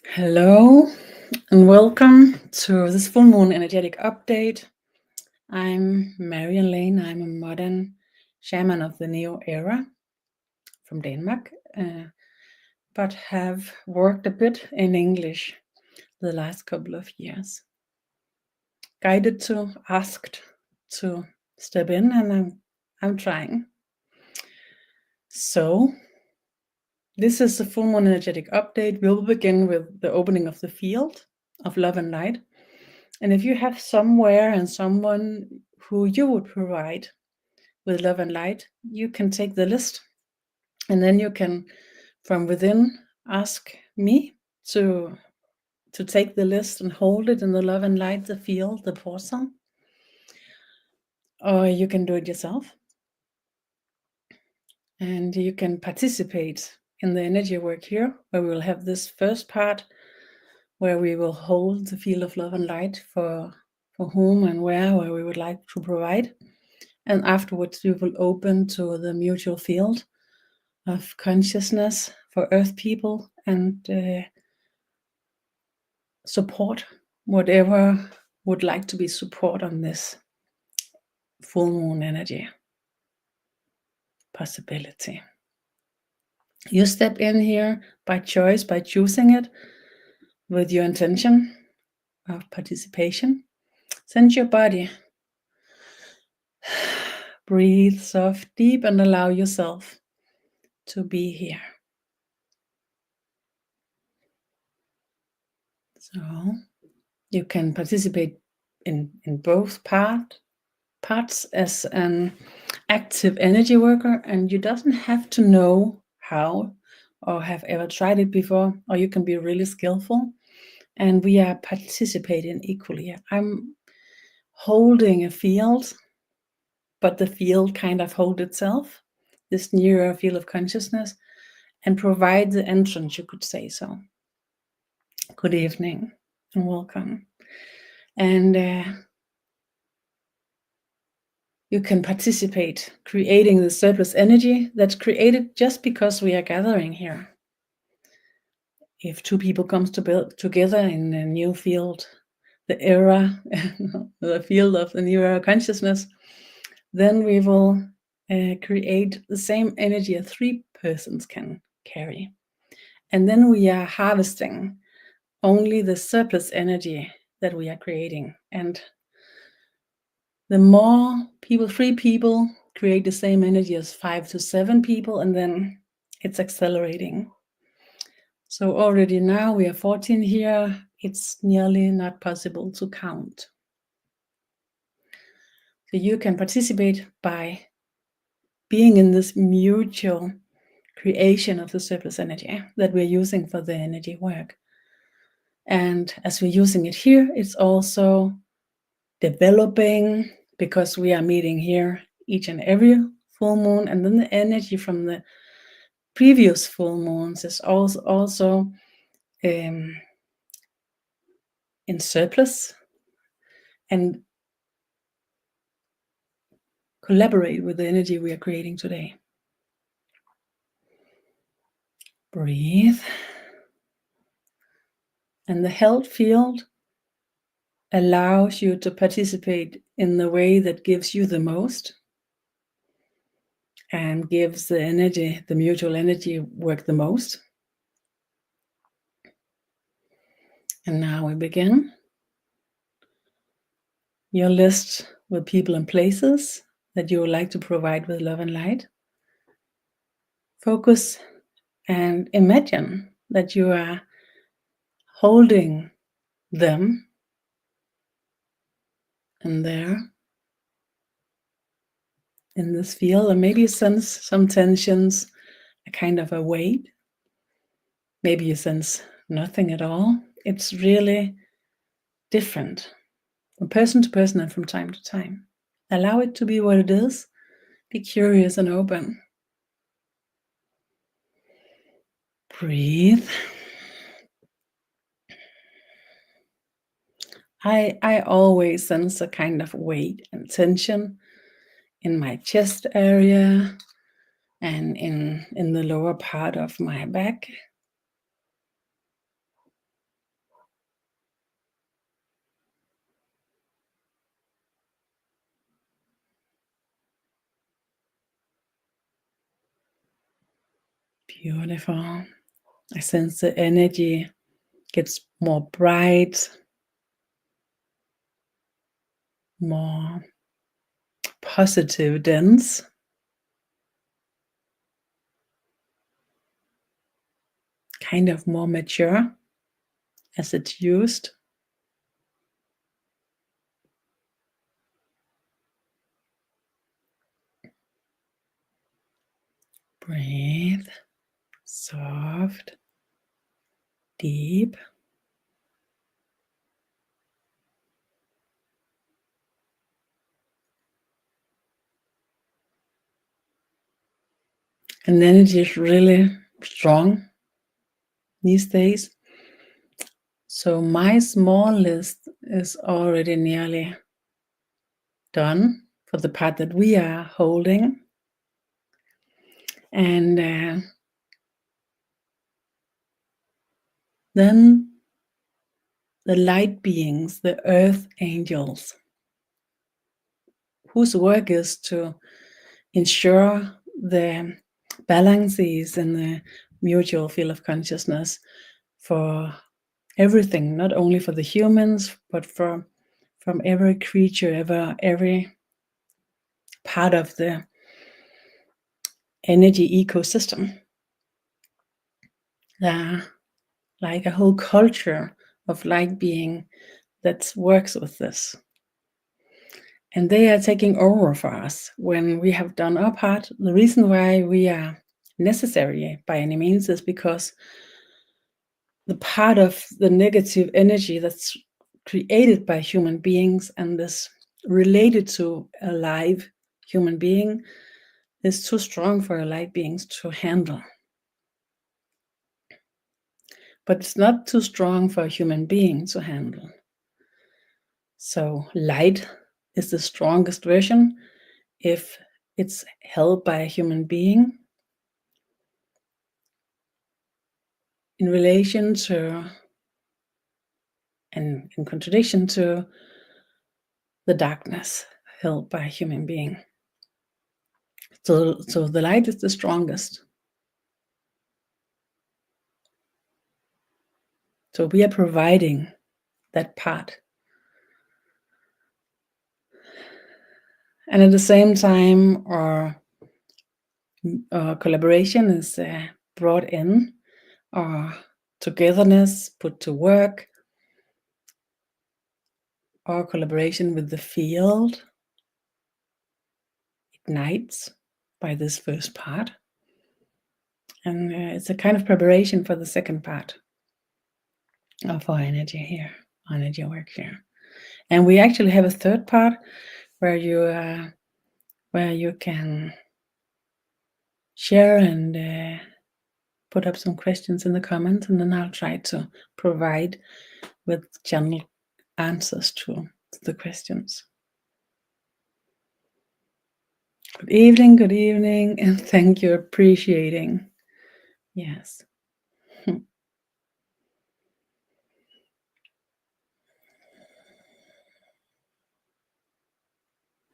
Hello and welcome to this full moon energetic update. I'm Marian Lane. I'm a modern shaman of the Neo era from Denmark, but have worked a bit in English the last couple of years. Guided to, asked to step in, and I'm trying. So, this is the full moon energetic update. We'll begin with the opening of the field of love and light. And if you have somewhere and someone who you would provide with love and light, you can take the list and then you can, from within, ask me to take the list and hold it in the love and light, the field, the portal. Or you can do it yourself. And you can participate in the energy work here, where we will have this first part where we will hold the field of love and light for whom and where we would like to provide. And afterwards, we will open to the mutual field of consciousness for Earth people and support whatever would like to be support on this full moon energy possibility. You step in here by choice, by choosing it with your intention of participation. Send your body. Breathe soft, deep, and allow yourself to be here. So you can participate in both parts as an active energy worker, and you doesn't have to know how or have ever tried it before, or you can be really skillful, and we are participating equally. I'm holding a field, but the field kind of holds itself, this nearer field of consciousness, and provide the entrance, you could say so. Good evening and welcome. And you can participate creating the surplus energy that's created just because we are gathering here. If two people comes to build together in a new field, the era, the field of the new era consciousness, then we will create the same energy as 3 persons can carry. And then we are harvesting only the surplus energy that we are creating. And the more people, 3 people, create the same energy as 5 to 7 people, and then it's accelerating. So already now we are 14 here. It's nearly not possible to count. So you can participate by being in this mutual creation of the surplus energy that we're using for the energy work. And as we're using it here, it's also developing, because we are meeting here each and every full moon, and then the energy from the previous full moons is also in surplus and collaborate with the energy we are creating today. Breathe. And the held field allows you to participate in the way that gives you the most and gives the energy, the mutual energy work the most. And now we begin your list with people and places that you would like to provide with love and light. Focus and imagine that you are holding them and there in this field, and maybe you sense some tensions, a kind of a weight. Maybe you sense nothing at all. It's really different from person to person and from time to time. Allow it to be what it is. Be curious and open. Breathe. I always sense a kind of weight and tension in my chest area and in the lower part of my back. Beautiful. I sense the energy gets more bright, more positive, dense. Kind of more mature as it's used. Breathe, soft, deep. And energy is really strong these days. So my small list is already nearly done for the part that we are holding. And then the light beings, the earth angels, whose work is to ensure the balances in the mutual field of consciousness for everything, not only for the humans, but from every creature, every part of the energy ecosystem. Like a whole culture of light being that works with this. And they are taking over for us when we have done our part. The reason why we are necessary by any means is because the part of the negative energy that's created by human beings and is related to a live human being is too strong for light beings to handle. But it's not too strong for a human being to handle. So light is the strongest version if it's held by a human being in relation to and in contradiction to the darkness held by a human being. So the light is the strongest. So we are providing that part. And at the same time, our collaboration is brought in, our togetherness put to work, our collaboration with the field ignites by this first part. And it's a kind of preparation for the second part of our energy here, energy work here. And we actually have a third part where you can share and put up some questions in the comments, and then I'll try to provide with channel answers to the questions. Good evening, and thank you, appreciating. Yes.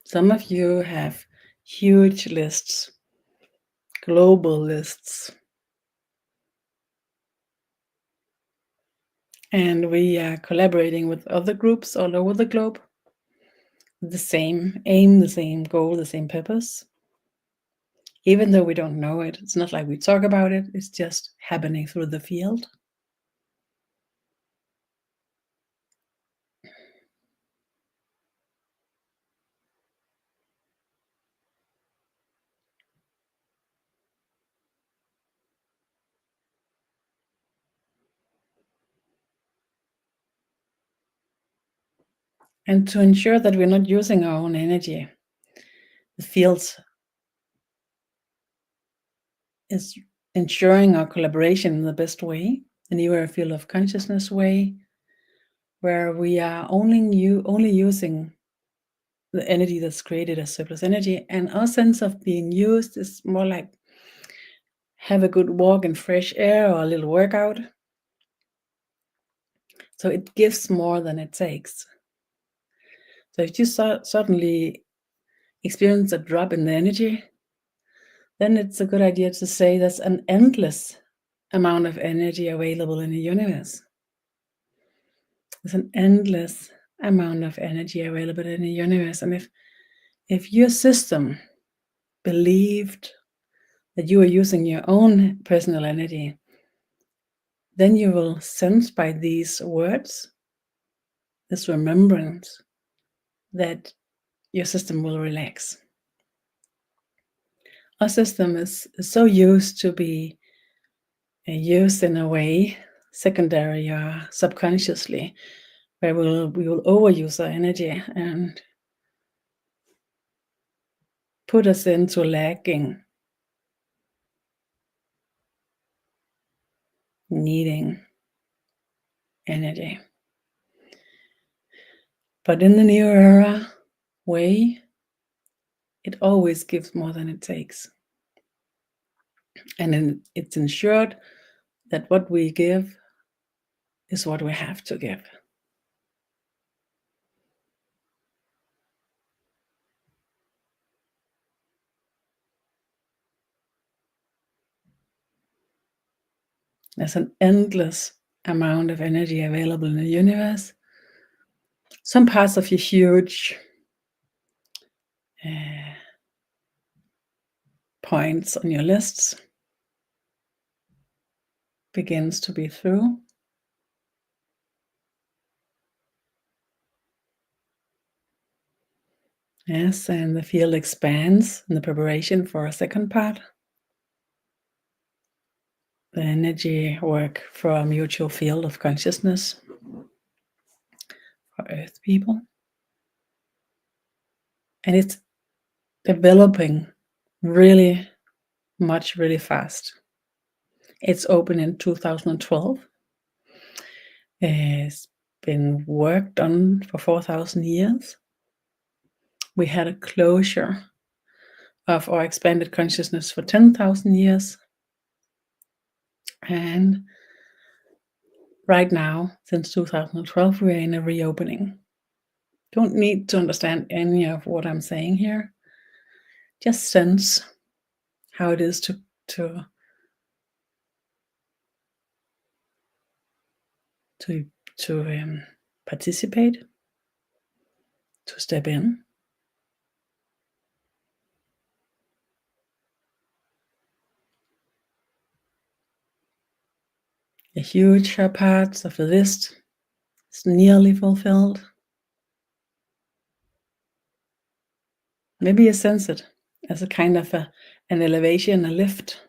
Some of you have huge lists, global lists. And we are collaborating with other groups all over the globe. The same aim, the same goal, the same purpose. Even though we don't know it, it's not like we talk about it, it's just happening through the field. And to ensure that we're not using our own energy, the fields is ensuring our collaboration in the best way, the newer field of consciousness way, where we are only using the energy that's created as surplus energy. And our sense of being used is more like have a good walk in fresh air or a little workout. So it gives more than it takes. So if you suddenly experience a drop in the energy, then it's a good idea to say there's an endless amount of energy available in the universe. There's an endless amount of energy available in the universe. And if your system believed that you are using your own personal energy, then you will sense by these words, this remembrance, that your system will relax. Our system is so used to be used in a way, secondary or subconsciously, where we will overuse our energy and put us into lacking, needing energy. But in the new era way, it always gives more than it takes. And it's ensured that what we give is what we have to give. There's an endless amount of energy available in the universe. Some parts of your huge points on your lists begins to be through. Yes, and the field expands in the preparation for a second part. The energy work for a mutual field of consciousness for Earth people. And it's developing really much, really fast. It's open in 2012. It's been worked on for 4,000 years. We had a closure of our expanded consciousness for 10,000 years. And right now, since 2012, we're in a reopening. Don't need to understand any of what I'm saying here. Just sense how it is to participate, to step in. A huge part of the list is nearly fulfilled. Maybe you sense it as a kind of an elevation, a lift.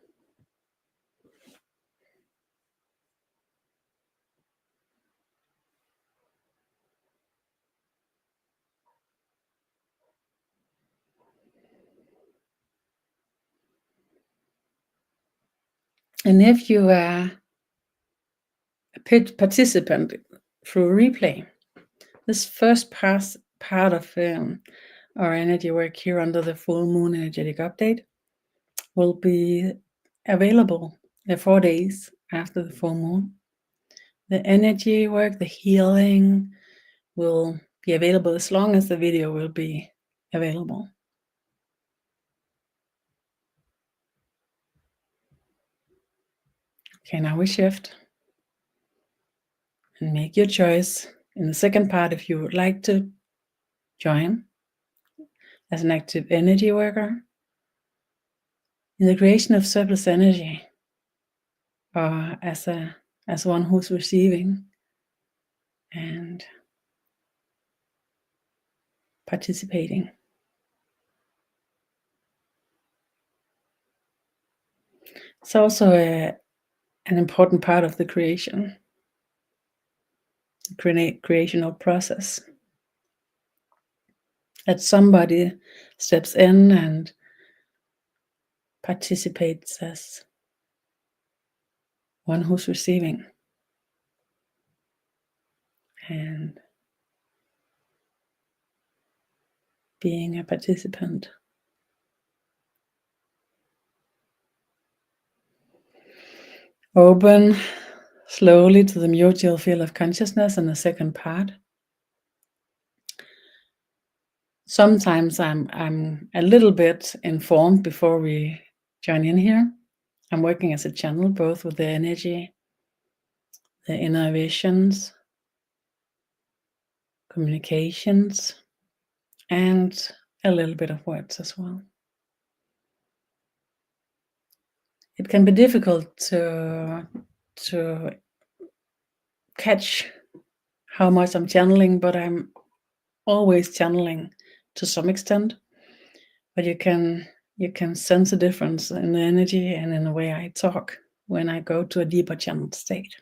And if you are a participant through replay, this first part of our energy work here under the full moon energetic update will be available 4 days after the full moon. The energy work, the healing will be available as long as the video will be available. Okay, now we shift and make your choice in the second part if you would like to join as an active energy worker in the creation of surplus energy, or as one who's receiving and participating. It's also an important part of the creation, the creational process. That somebody steps in and participates as one who's receiving and being a participant. Open slowly to the mutual field of consciousness in the second part. Sometimes I'm a little bit informed before we join in here. I'm working as a channel, both with the energy, the inner visions, communications, and a little bit of words as well. It can be difficult to catch how much I'm channeling, but I'm always channeling to some extent. But you can sense a difference in the energy and in the way I talk when I go to a deeper channeled state.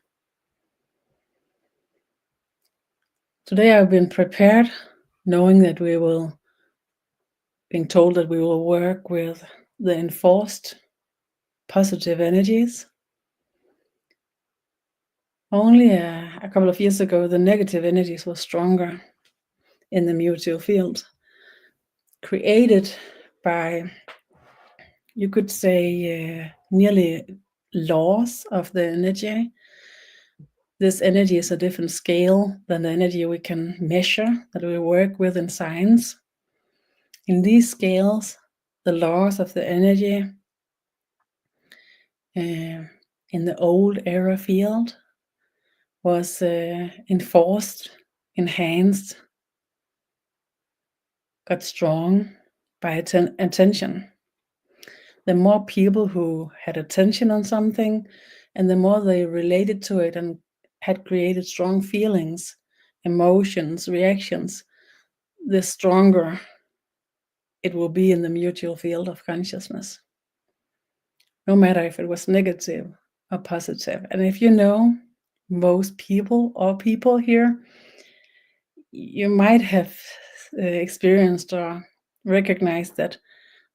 Today I've been prepared, knowing that being told that we will work with the enforced positive energies. Only a couple of years ago, the negative energies were stronger in the mutual field, created by, you could say, nearly laws of the energy. This energy is a different scale than the energy we can measure, that we work with in science. In these scales, the laws of the energy in the old era field was enforced, enhanced, got strong by attention. The more people who had attention on something, and the more they related to it and had created strong feelings, emotions, reactions, the stronger it will be in the mutual field of consciousness, no matter if it was negative or positive. And if you know most people or people here, you might have experienced or recognized that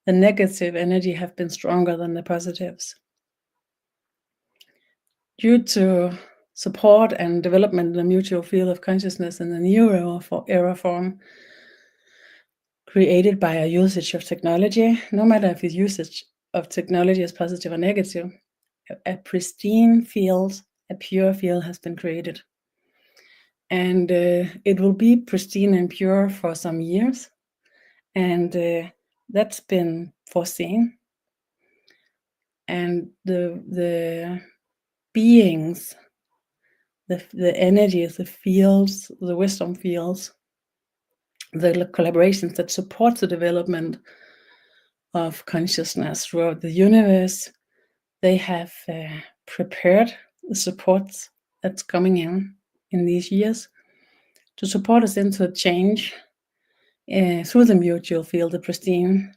the negative energy have been stronger than the positives. Due to support and development in the mutual field of consciousness in the new era form, created by a usage of technology, no matter if the usage of technology is positive or negative, a pristine field, a pure field has been created. And it will be pristine and pure for some years. And that's been foreseen. And the beings, the energies, the fields, the wisdom fields, the collaborations that support the development of consciousness throughout the universe, they have prepared the supports that's coming in these years to support us into a change through the mutual field, the pristine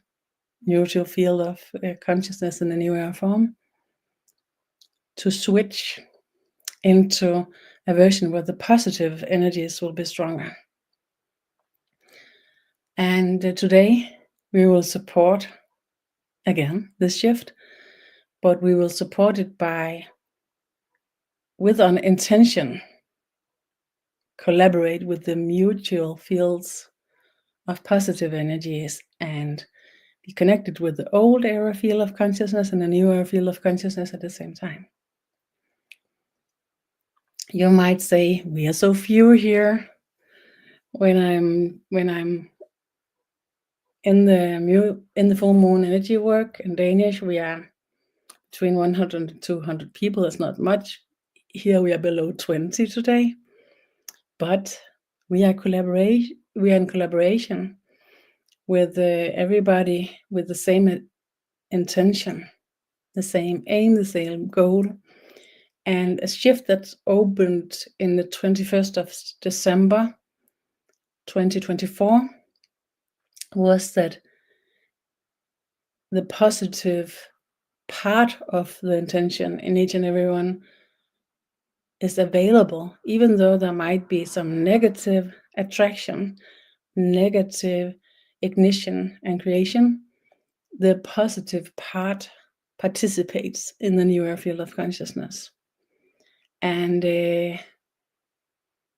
mutual field of consciousness in the new era form, to switch into a version where the positive energies will be stronger. And today we will support again this shift, but we will support it with an intention, collaborate with the mutual fields of positive energies and be connected with the old era field of consciousness and the new era field of consciousness at the same time. You might say, we are so few here. When I'm in the full moon energy work in Danish, we are between 100 and 200 people. That's not much. Here we are below 20 today, but we are in collaboration with everybody with the same intention, the same aim, the same goal. And a shift that opened in the 21st of December 2024 was that the positive part of the intention in each and every one is available, even though there might be some negative attraction, negative ignition and creation. The positive part participates in the new era field of consciousness. And there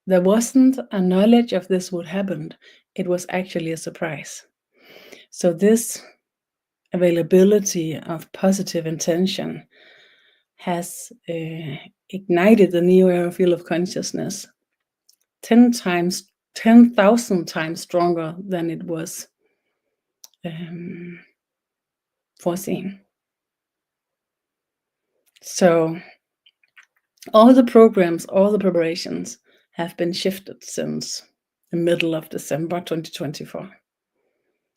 wasn't a knowledge of this would happen. It was actually a surprise. So this availability of positive intention has ignited the new era field of consciousness 10,000 times stronger than it was foreseen. So all the programs, all the preparations have been shifted since the middle of December 2024,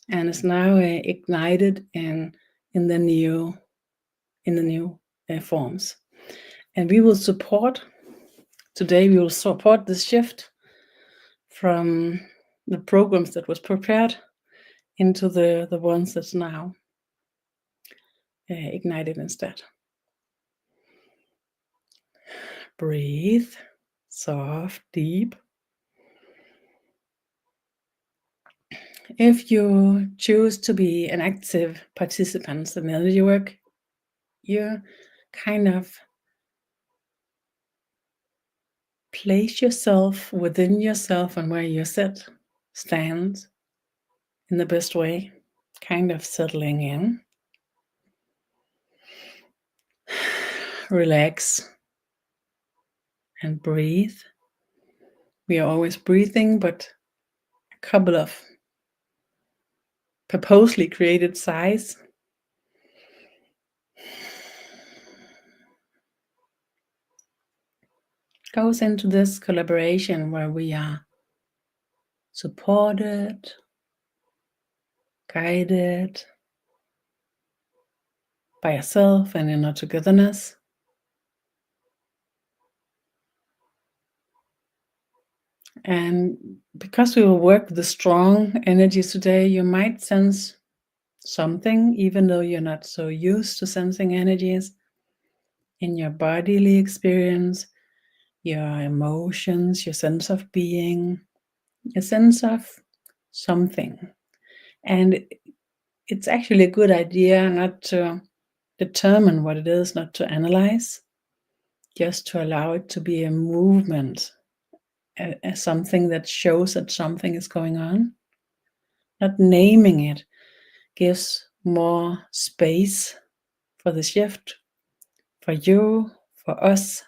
and is now ignited in the new forms. And we will support today. We will support this shift from the programs that was prepared into the ones that's now ignited instead. Breathe, soft, deep. If you choose to be an active participant in energy work, you kind of place yourself within yourself and where you sit, stand in the best way, kind of settling in. Relax and breathe. We are always breathing, but a couple of purposely created sighs. Goes into this collaboration where we are supported, guided by yourself and in our togetherness. And because we will work with the strong energies today, you might sense something, even though you're not so used to sensing energies in your bodily experience, your emotions, your sense of being, a sense of something. And it's actually a good idea not to determine what it is, not to analyze, just to allow it to be a movement, as something that shows that something is going on. Not naming it gives more space for the shift, for you, for us,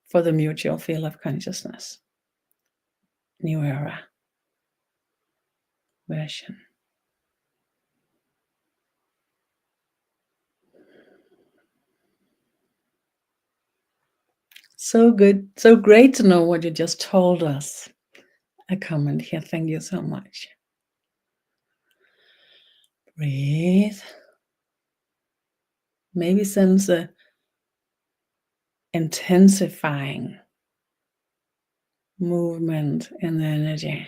for the mutual field of consciousness. New era version. So good, so great to know what you just told us. A comment here, thank you so much. Breathe. Maybe sense a intensifying movement in the energy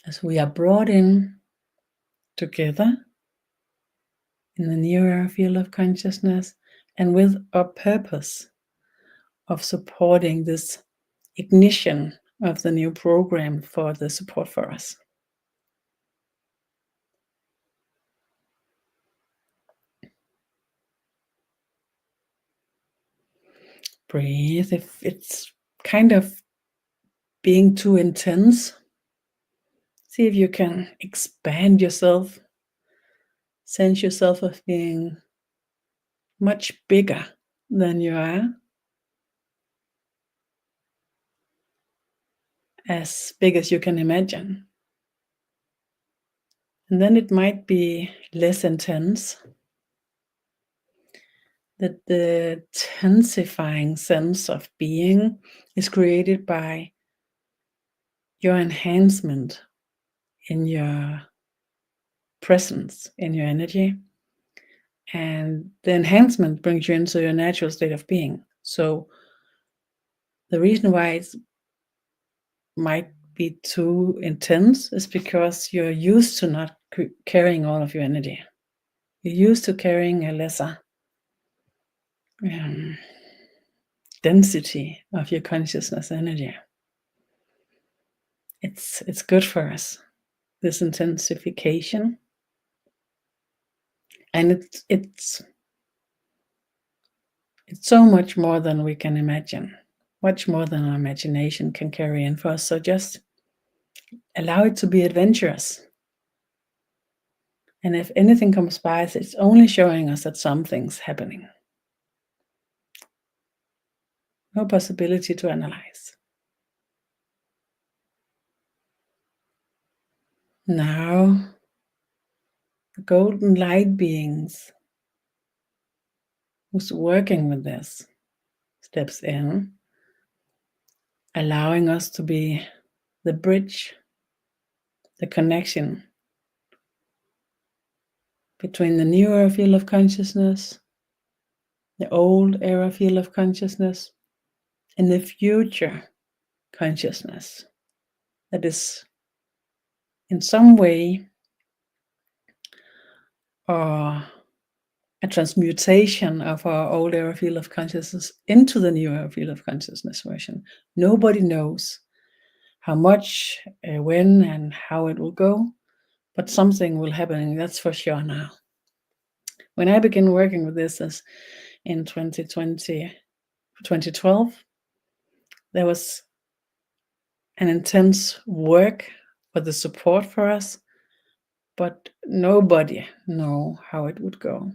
as we are brought in together in the nearer field of consciousness and with our purpose of supporting this ignition of the new program for the support for us. Breathe. If it's kind of being too intense, see if you can expand yourself, sense yourself as being much bigger than you are, as big as you can imagine. And then it might be less intense, that the intensifying sense of being is created by your enhancement in your presence, in your energy. And the enhancement brings you into your natural state of being. So the reason why it might be too intense is because you're used to not carrying all of your energy. You're used to carrying a lesser density of your consciousness energy. It's good for us, this intensification, and it's so much more than we can imagine, much more than our imagination can carry in for us. So just allow it to be adventurous. And if anything comes by, it's only showing us that something's happening. No possibility to analyze. Now, the golden light beings who's working with this steps in, allowing us to be the bridge, the connection between the new era field of consciousness, the old era field of consciousness, and the future consciousness that is in some way a transmutation of our old era field of consciousness into the new era field of consciousness version. Nobody knows how much, when, and how it will go, but something will happen, that's for sure now. When I began working with this as in 2012, there was an intense work for the support for us, but nobody knew how it would go.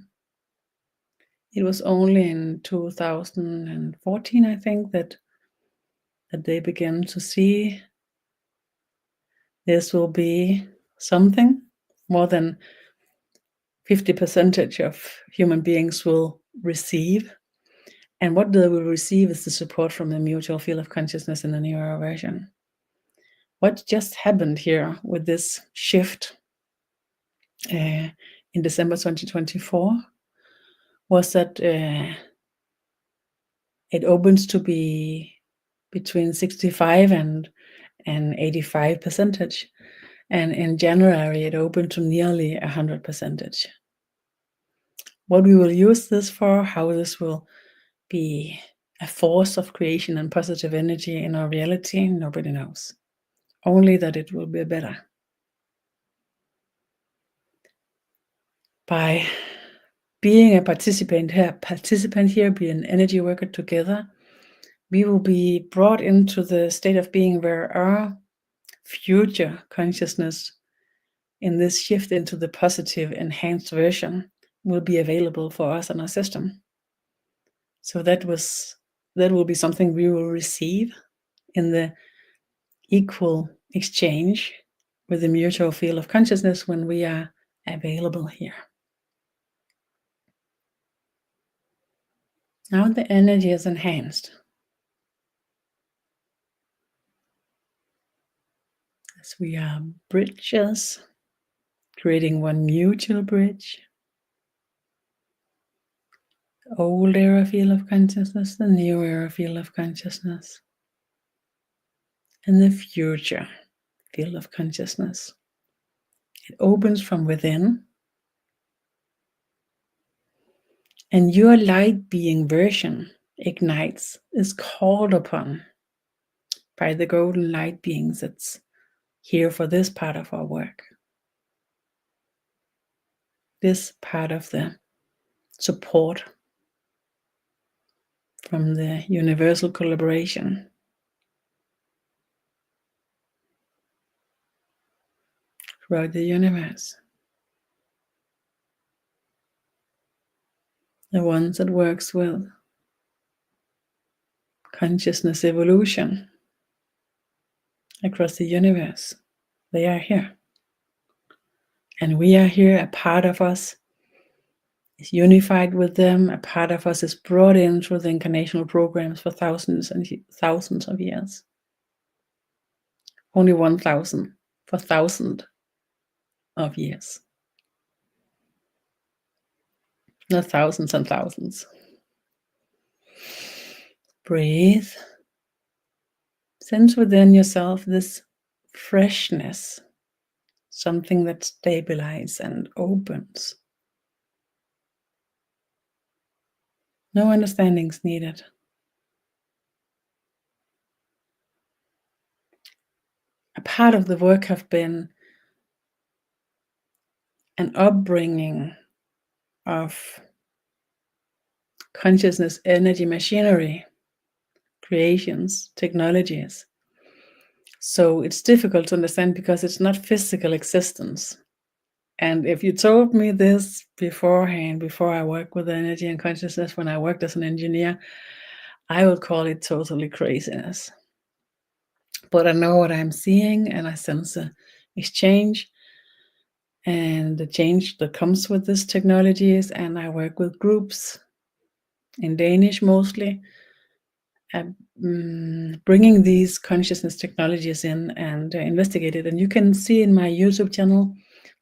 It was only in 2014, I think, that they began to see this will be something. More than 50% of human beings will receive. And what they will receive is the support from the mutual field of consciousness in the new era version. What just happened here with this shift in December 2024 was that it opens to be between 65 and 85%, and in January it opened to nearly 100%. What we will use this for, how this will be a force of creation and positive energy in our reality, nobody knows. Only that it will be better. By being a participant here, be an energy worker together, we will be brought into the state of being where our future consciousness in this shift into the positive enhanced version will be available for us in our system. So that will be something we will receive in the equal exchange with the mutual field of consciousness when we are available here. Now the energy is enhanced. As we are bridges, creating one mutual bridge. Old era field of consciousness, the new era field of consciousness, and the future field of consciousness. It opens from within, and your light being version ignites, is called upon by the golden light beings that's here for this part of our work. This part of the support from the universal collaboration. Throughout the universe. The ones that works with consciousness evolution across the universe. They are here. And we are here, a part of us is unified with them, a part of us is brought in through the incarnational programs for thousands and thousands of years. Only 1,000 for 1,000 of years. Not thousands and thousands. Breathe. Sense within yourself this freshness, something that stabilizes and opens. No understandings needed. A part of the work have been an upbringing of consciousness, energy, machinery, creations, technologies. So it's difficult to understand because it's not physical existence. And if you told me this beforehand, before I worked with energy and consciousness, when I worked as an engineer, I would call it totally craziness. But I know what I'm seeing, and I sense the exchange and the change that comes with these technologies, and I work with groups in Danish mostly, bringing these consciousness technologies in and investigate it. And you can see in my YouTube channel,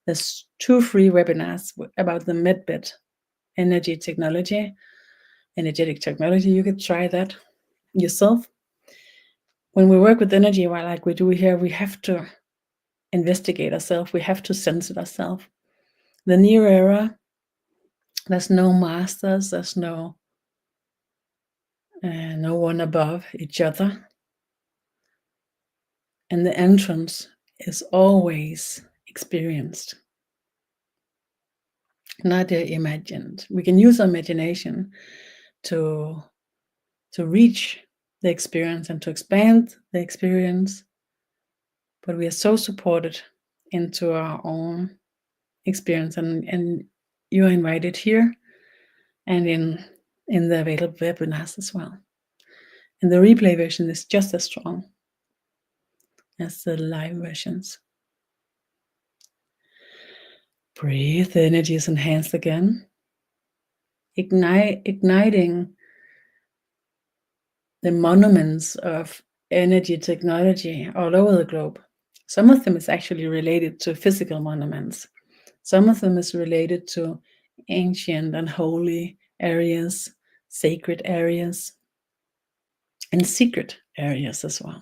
there's 2 free webinars about the Medbed energetic technology. You could try that yourself. When we work with energy, like we do here, we have to investigate ourselves. We have to sense it ourselves. The new era, there's no masters. There's no one above each other. And the entrance is always experienced, not imagined. We can use our imagination to reach the experience and to expand the experience, but we are so supported into our own experience, and you're invited here and in the available webinars as well. And the replay version is just as strong as the live versions. Breathe, the energy is enhanced again. Igniting the monuments of energy technology all over the globe. Some of them is actually related to physical monuments. Some of them is related to ancient and holy areas, sacred areas, and secret areas as well.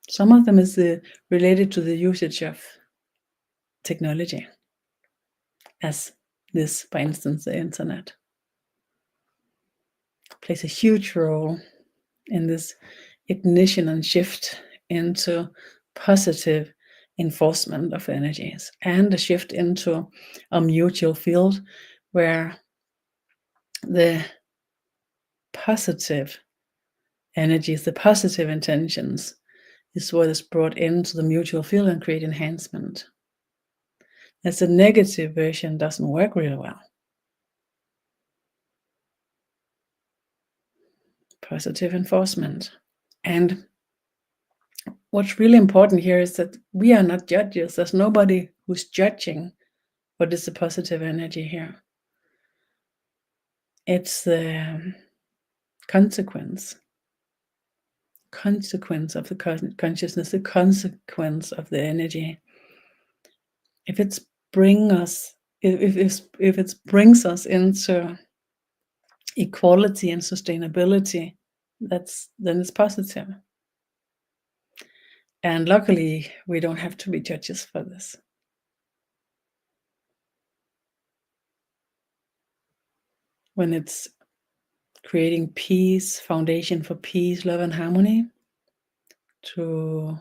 Some of them is related to the usage of technology, as this, for instance, the internet plays a huge role in this ignition and shift into positive enforcement of energies, and a shift into a mutual field where the positive energies, the positive intentions, is what is brought into the mutual field and create enhancement. As the negative version doesn't work really well. Positive enforcement. And what's really important here is that we are not judges. There's nobody who's judging what is the positive energy here. It's the consequence of the consciousness, the consequence of the energy. If it brings us into equality and sustainability, then it's positive. And luckily, we don't have to be judges for this. When it's creating peace, foundation for peace, love, and harmony, to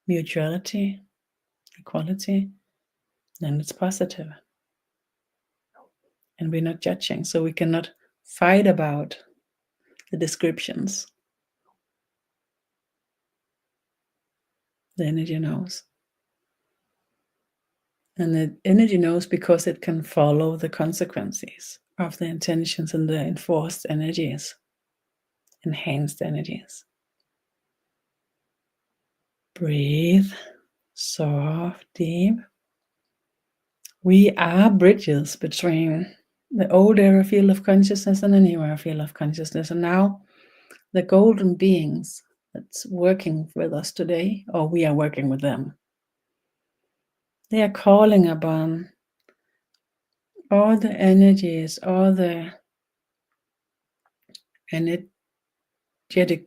mutuality, equality, then it's positive. And we're not judging, so we cannot fight about the descriptions. The energy knows. And the energy knows because it can follow the consequences of the intentions and the enforced energies, enhanced energies. Breathe, soft, deep. We are bridges between the old era field of consciousness and the new era field of consciousness. And now the golden beings that's working with us today, or we are working with them, they are calling upon all the energies, all the energetic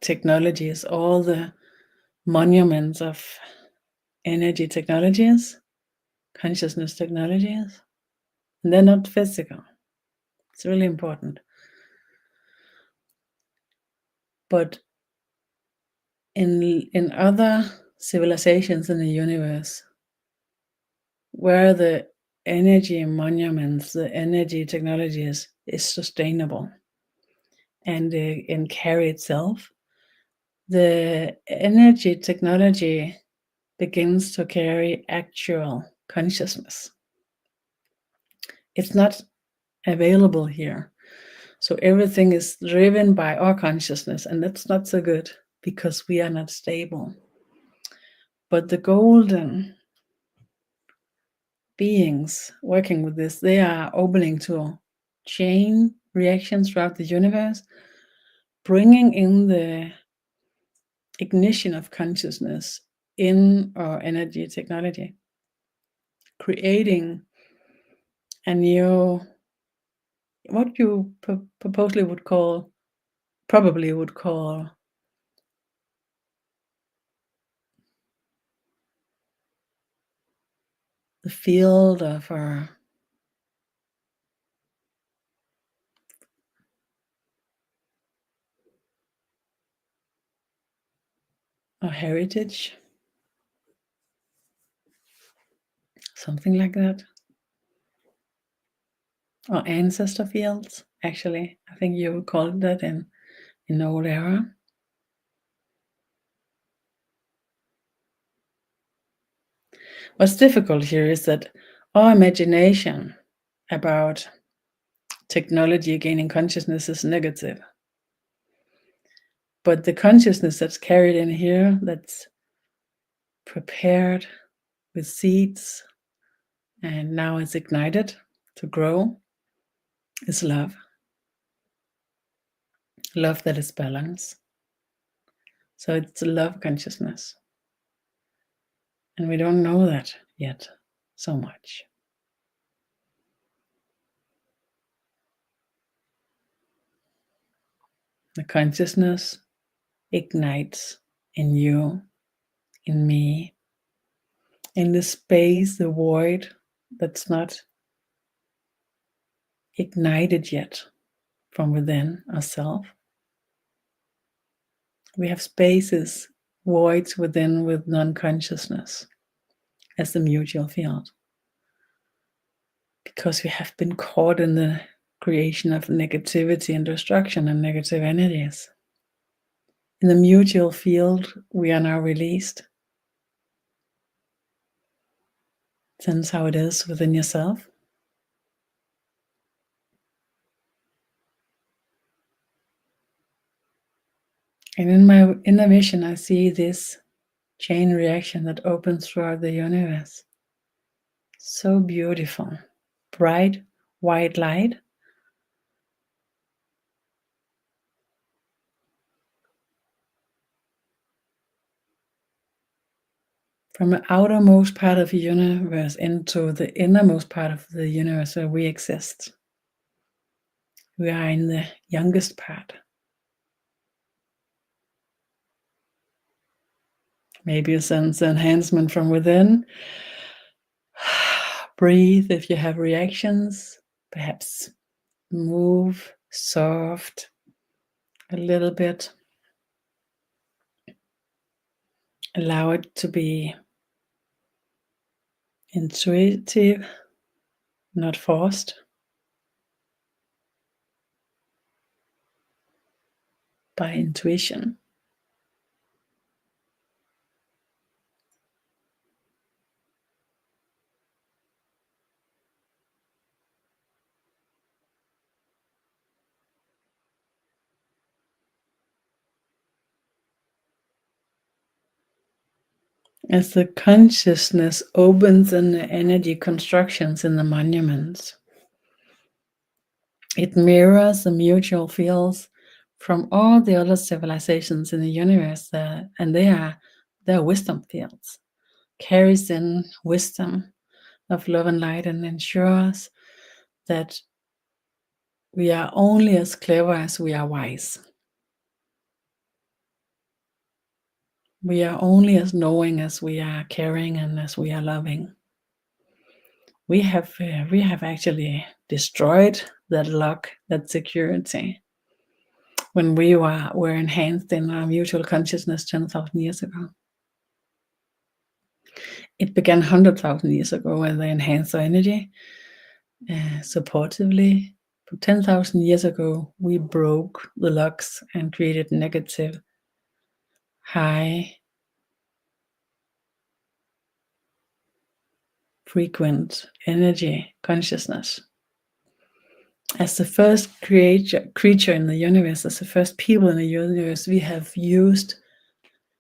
technologies, all the monuments of energy technologies, consciousness technologies, and they're not physical. It's really important. But in other civilizations in the universe, where the energy monuments, the energy technologies is sustainable and carry itself, the energy technology begins to carry actual consciousness. It's not available here. So everything is driven by our consciousness, and that's not so good because we are not stable. But the golden beings working with this, they are opening to chain reactions throughout the universe, bringing in the ignition of consciousness in our energy technology, creating a new, what you probably would call the field of our heritage, something like that. Or ancestor fields, actually. I think you would call it that in old era. What's difficult here is that our imagination about technology gaining consciousness is negative. But the consciousness that's carried in here, that's prepared with seeds, and now it's ignited to grow, is love. Love that is balance. So it's a love consciousness. And we don't know that yet so much. The consciousness ignites in you, in me, in the space, the void that's not ignited yet from within ourselves. We have spaces, voids within with non-consciousness as the mutual field. Because we have been caught in the creation of negativity and destruction and negative energies. In the mutual field, we are now released. Sense how it is within yourself. And in my inner vision, I see this chain reaction that opens throughout the universe. So beautiful. Bright white light. From the outermost part of the universe into the innermost part of the universe where we exist. We are in the youngest part. Maybe you sense enhancement from within. Breathe if you have reactions. Perhaps move soft a little bit. Allow it to be intuitive, not forced. By intuition. As the consciousness opens in the energy constructions in the monuments, it mirrors the mutual fields from all the other civilizations in the universe, and they are wisdom fields, carries in wisdom of love and light, and ensures that we are only as clever as we are wise. We are only as knowing as we are caring and as we are loving. We have actually destroyed that luck, that security, when we were enhanced in our mutual consciousness 10,000 years ago. It began 100,000 years ago when they enhanced our energy supportively. But 10,000 years ago, we broke the locks and created negative, high frequent energy consciousness. As the first creature in the universe, as the first people in the universe, we have used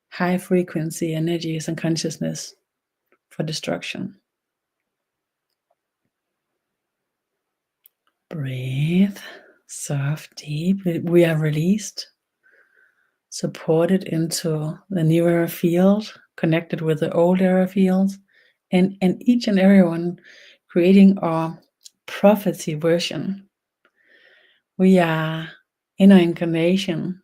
high frequency energies and consciousness for destruction. Breathe, soft, deep. We are released, supported into the new era field, connected with the old era fields, and each and every one creating our prophecy version. We are in our incarnation,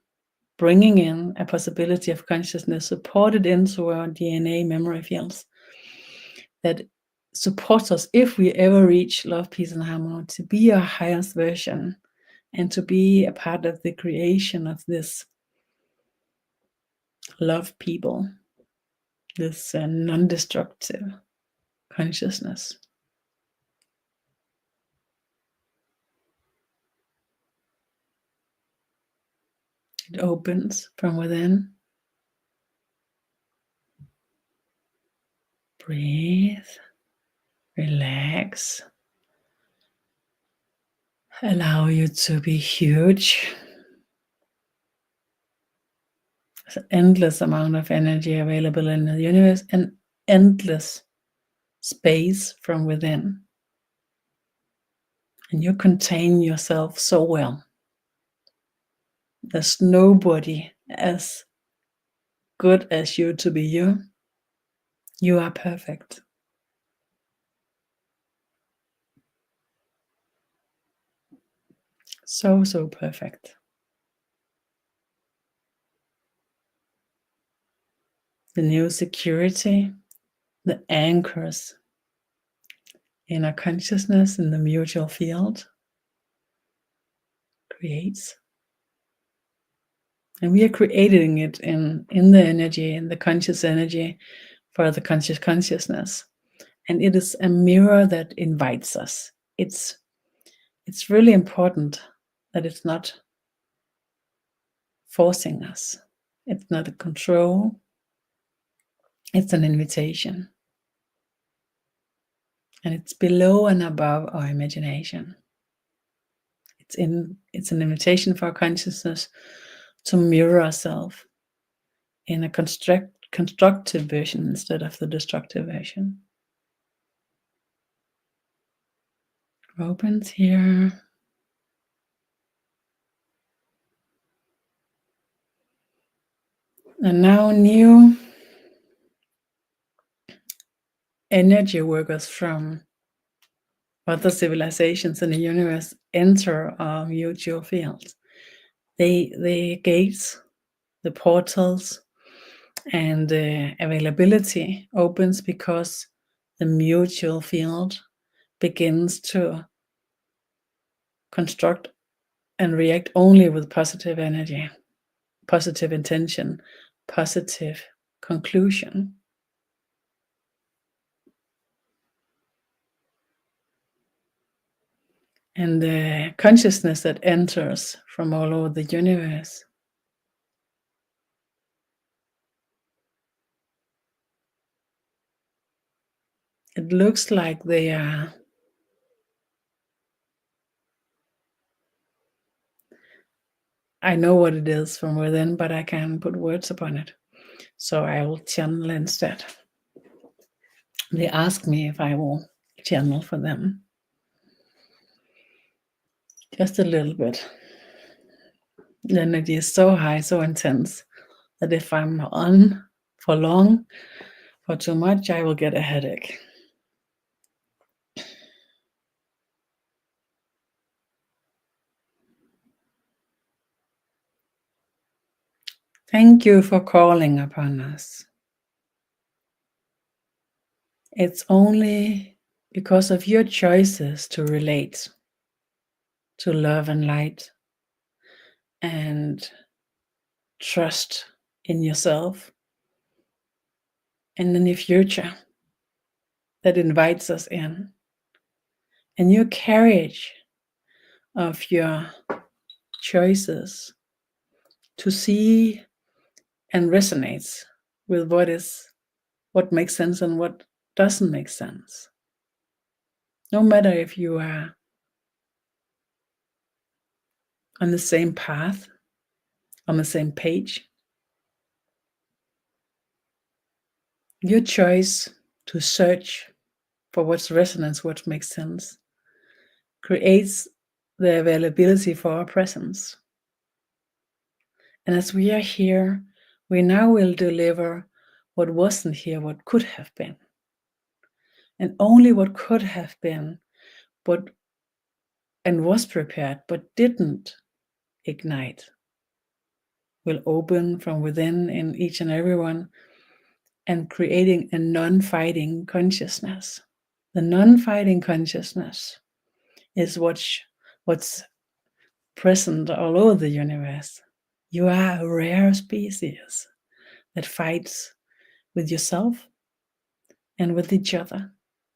bringing in a possibility of consciousness supported into our DNA memory fields that supports us if we ever reach love, peace, and harmony, to be our highest version and to be a part of the creation of this love people, this non-destructive consciousness. It opens from within. Breathe, relax. Allow you to be huge. There's an endless amount of energy available in the universe and endless space from within. And you contain yourself so well. There's nobody as good as you to be you. You are perfect. So, so perfect. The new security, the anchors in our consciousness in the mutual field creates. And we are creating it in the energy, in the conscious energy for the conscious consciousness. And it is a mirror that invites us. It's really important that it's not forcing us. It's not a control. It's an invitation. And it's below and above our imagination. It's an invitation for our consciousness to mirror ourselves in a constructive version instead of the destructive version. Opens here. And now new energy workers from other civilizations in the universe enter our mutual fields. The gates, the portals, and the availability opens because the mutual field begins to construct and react only with positive energy, positive intention, positive conclusion. And the consciousness that enters from all over the universe it looks like they are I know what it is from within, but I can't put words upon it. So I will channel instead. They ask me if I will channel for them. Just a little bit. The energy is so high, so intense, that if I'm on for long, for too much, I will get a headache. Thank you for calling upon us. It's only because of your choices to relate, to love and light, and trust in yourself and in the future that invites us in. And your courage of your choices to see and resonates with what makes sense and what doesn't make sense. No matter if you are on the same path, on the same page, your choice to search for what's resonance, what makes sense, creates the availability for our presence. And as we are here, we now will deliver what wasn't here, what could have been. And only what could have been, and was prepared, but didn't ignite, will open from within in each and every one, and creating a non-fighting consciousness. The non-fighting consciousness is what's present all over the universe. You are a rare species that fights with yourself and with each other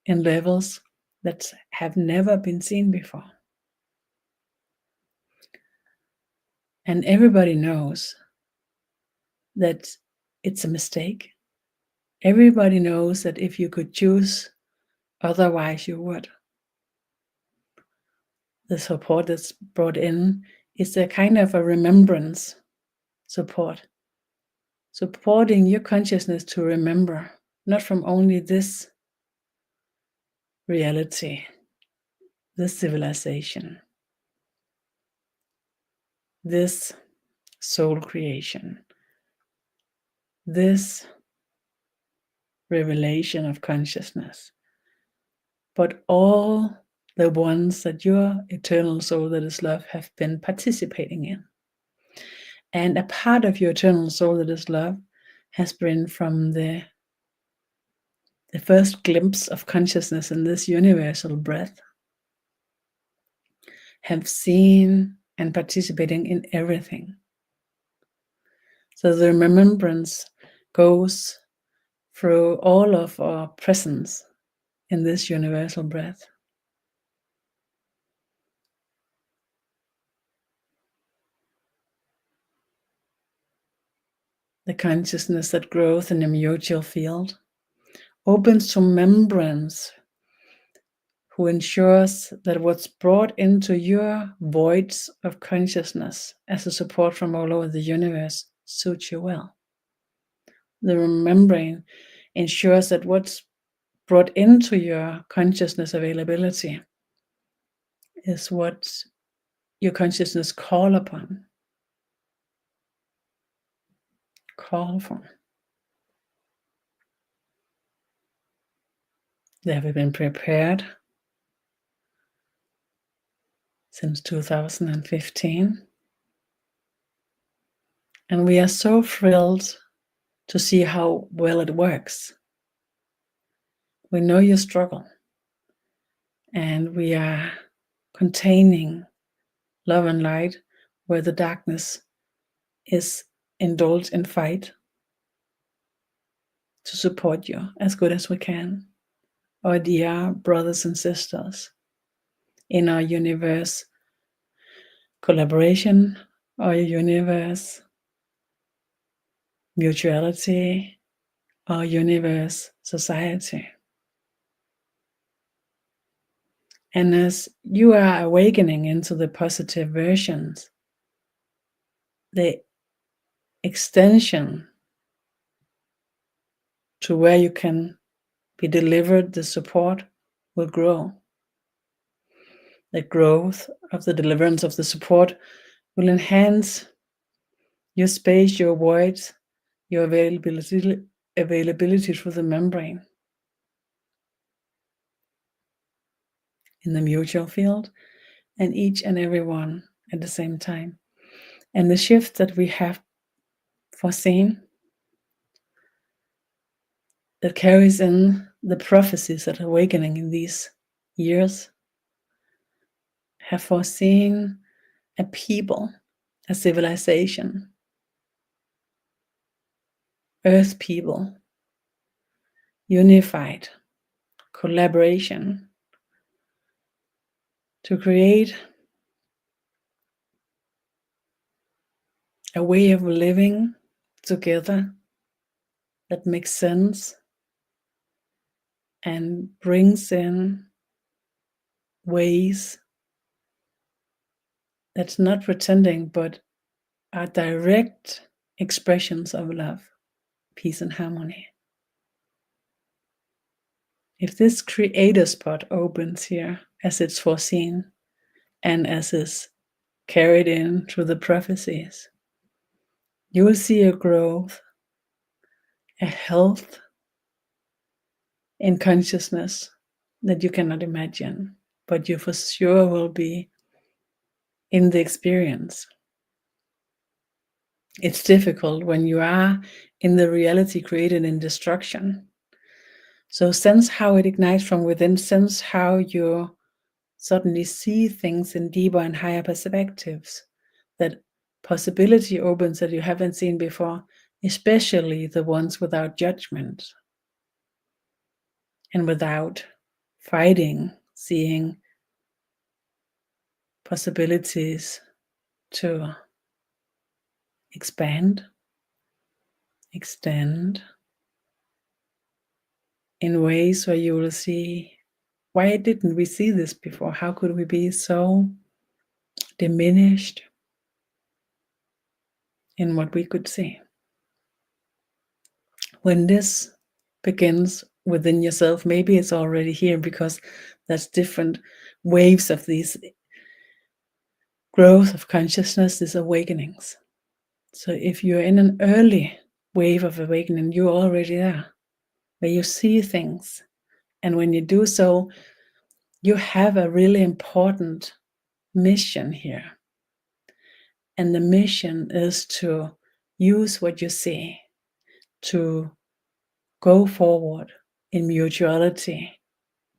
in levels that have never been seen before. And everybody knows that it's a mistake. Everybody knows that if you could choose otherwise, you would. The support that's brought in is a kind of a remembrance support, supporting your consciousness to remember, not from only this reality, this civilization, this soul creation, this revelation of consciousness, but all the ones that your eternal soul that is love have been participating in. And a part of your eternal soul that is love has been from the first glimpse of consciousness in this universal breath, have seen and participating in everything. So the remembrance goes through all of our presence in this universal breath. The consciousness that grows in the mutual field opens to membranes who ensures that what's brought into your voids of consciousness as a support from all over the universe suits you well. The membrane ensures that what's brought into your consciousness availability is what your consciousness call upon, call for. They have been prepared since 2015. And we are so thrilled to see how well it works. We know your struggle, and we are containing love and light where the darkness is indulged in fight to support you as good as we can. Our dear brothers and sisters in our universe collaboration, our universe mutuality, our universe society. And as you are awakening into the positive versions, the extension to where you can be delivered the support will grow. The growth of the deliverance of the support will enhance your space, your voids, your availability through the membrane in the mutual field, and each and every one at the same time. And the shift that we have foreseen that carries in the prophecies that are awakening in these years have foreseen a people, a civilization, earth people, unified collaboration to create a way of living together that makes sense and brings in ways that's not pretending but are direct expressions of love, peace, and harmony. If this creator spot opens here as it's foreseen, and as is carried in through the prophecies, you will see a growth, a health in consciousness that you cannot imagine, but you for sure will be in the experience. It's difficult when you are in the reality created in destruction. So sense how it ignites from within, sense how you suddenly see things in deeper and higher perspectives, that possibility opens that you haven't seen before, especially the ones without judgment and without fighting, seeing possibilities to expand, extend in ways where you will see, why didn't we see this before? How could we be so diminished in what we could see? When this begins within yourself, maybe it's already here because there's different waves of these growth of consciousness, these awakenings. So if you're in an early wave of awakening, you're already there, where you see things. And when you do so, you have a really important mission here. And the mission is to use what you see to go forward in mutuality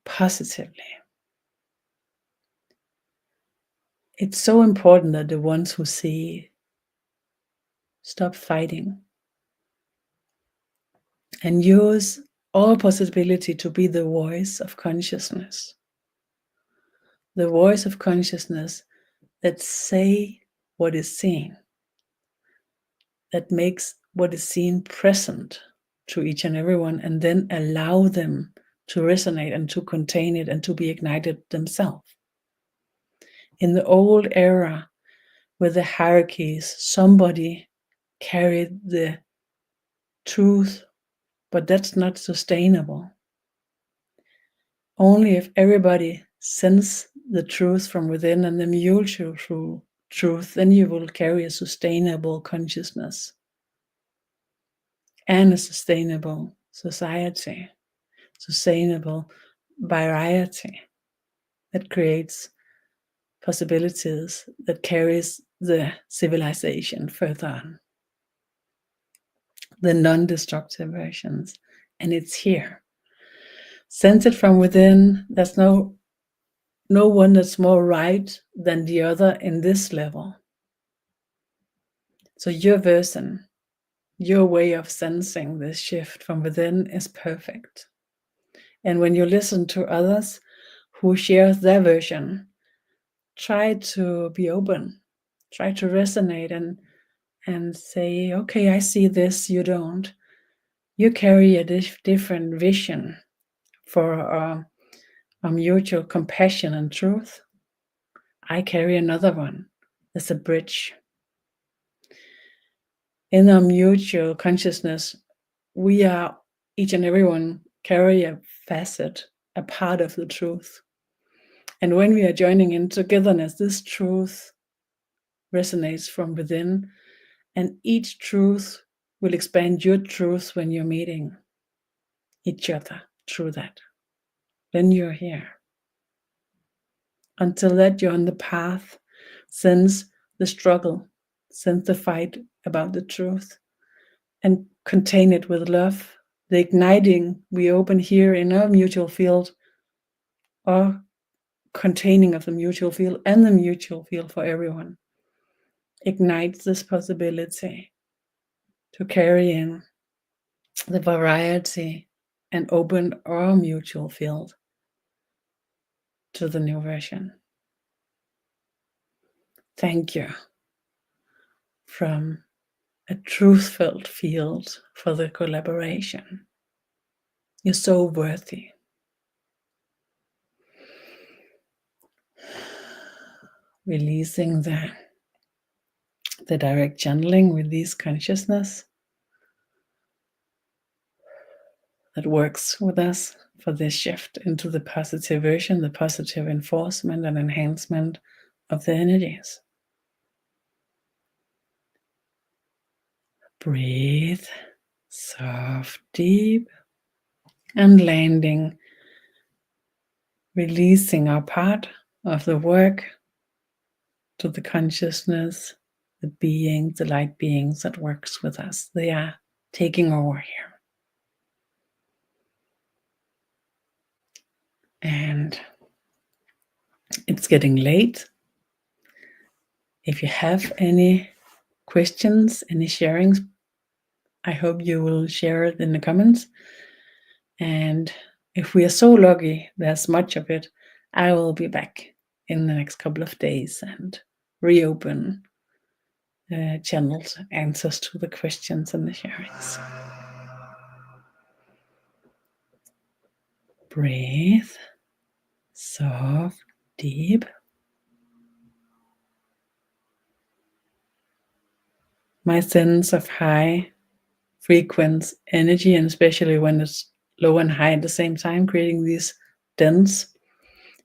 positively. It's so important that the ones who see stop fighting and use all possibility to be the voice of consciousness. The voice of consciousness that say what is seen, that makes what is seen present to each and everyone, and then allow them to resonate and to contain it and to be ignited themselves. In the old era, with the hierarchies, somebody carried the truth, but that's not sustainable. Only if everybody sense the truth from within and the mutual truth, then you will carry a sustainable consciousness and a sustainable society, sustainable variety that creates possibilities, that carries the civilization further on, the non-destructive versions. And it's here. Sense it from within. There's no one that's more right than the other in this level. So your version, your way of sensing this shift from within is perfect. And when you listen to others who share their version, try to be open, try to resonate and say, okay, I see this, you don't. You carry a different vision for a mutual compassion and truth. I carry another one. There's a bridge. In our mutual consciousness, we are, each and everyone carry a facet, a part of the truth. And when we are joining in togetherness, this truth resonates from within, and each truth will expand your truth when you're meeting each other through that. Then you're here. Until that, you're on the path, sense the struggle, sense the fight about the truth, and contain it with love. The igniting we open here in our mutual field, or containing of the mutual field and the mutual field for everyone, ignites this possibility to carry in the variety and open our mutual field to the new version. Thank you from a truth-filled field for the collaboration. You're so worthy. Releasing the direct channeling with this consciousness that works with us for this shift into the positive version, the positive enforcement and enhancement of the energies. Breathe, soft, deep, and landing, releasing our part of the work to the consciousness, the beings, the light beings that works with us. They are taking over here. And it's getting late. If you have any questions, any sharings, I hope you will share it in the comments. And if we are so lucky, there's much of it, I will be back in the next couple of days and reopen channels, answers to the questions and the sharings. Breathe, soft, deep. My sense of high frequency energy, and especially when it's low and high at the same time, creating this dense,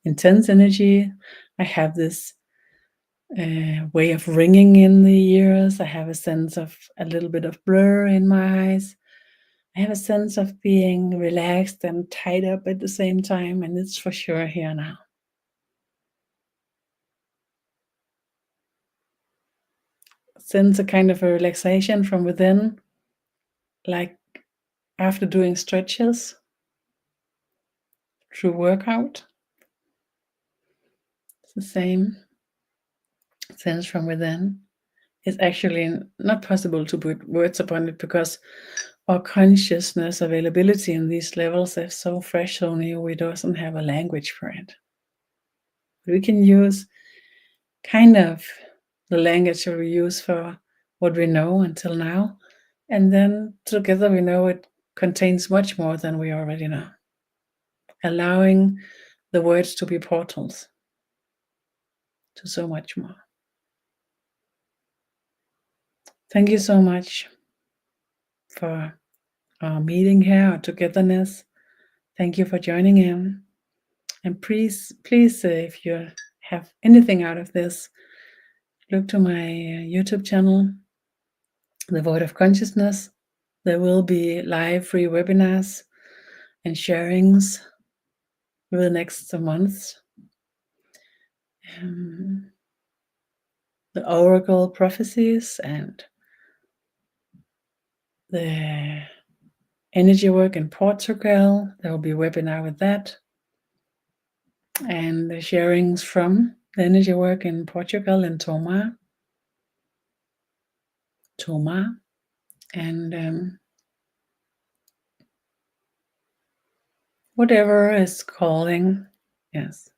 intense energy. I have this way of ringing in the ears. I have a sense of a little bit of blur in my eyes. I have a sense of being relaxed and tied up at the same time, and it's for sure here now. Sense a kind of a relaxation from within, like after doing stretches through workout. It's the same sense from within. It's actually not possible to put words upon it because our consciousness availability in these levels is so fresh, so new, we doesn't have a language for it. We can use kind of the language we use for what we know until now, and then together we know it contains much more than we already know, allowing the words to be portals to so much more. Thank you so much for our meeting here, our togetherness. Thank you for joining in. And please, if you have anything out of this, look to my YouTube channel, The Void of Consciousness. There will be live free webinars and sharings for the next months. The Oracle prophecies and the energy work in Portugal. There will be a webinar with that. And the sharings from the energy work in Portugal and Tomar. And whatever is calling, yes.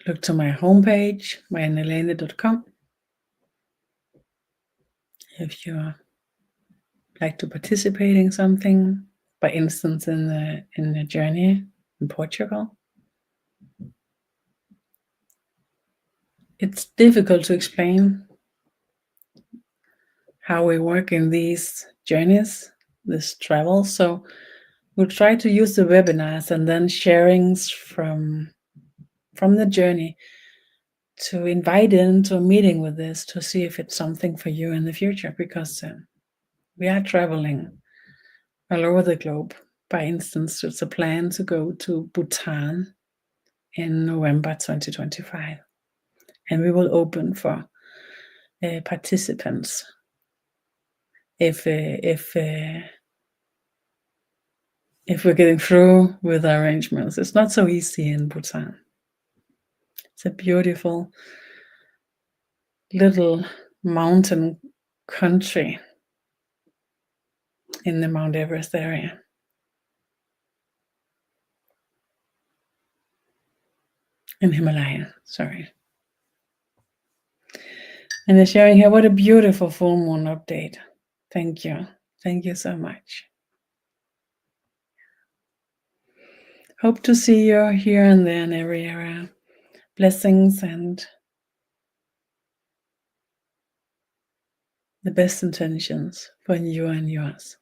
Look to my homepage, marianelene.com. If you like to participate in something, by instance in the journey in Portugal. It's difficult to explain how we work in these journeys, this travel. So we'll try to use the webinars and then sharings from the journey to invite into a meeting with this to see if it's something for you in the future, because we are traveling all over the globe. By instance, it's a plan to go to Bhutan in November 2025, and we will open for participants if we're getting through with our arrangements. It's not so easy in Bhutan. It's a beautiful little mountain country in the Mount Everest area. In Himalaya, sorry. And they're sharing here, what a beautiful full moon update. Thank you. Thank you so much. Hope to see you here and there in every area. Blessings and the best intentions for you and yours.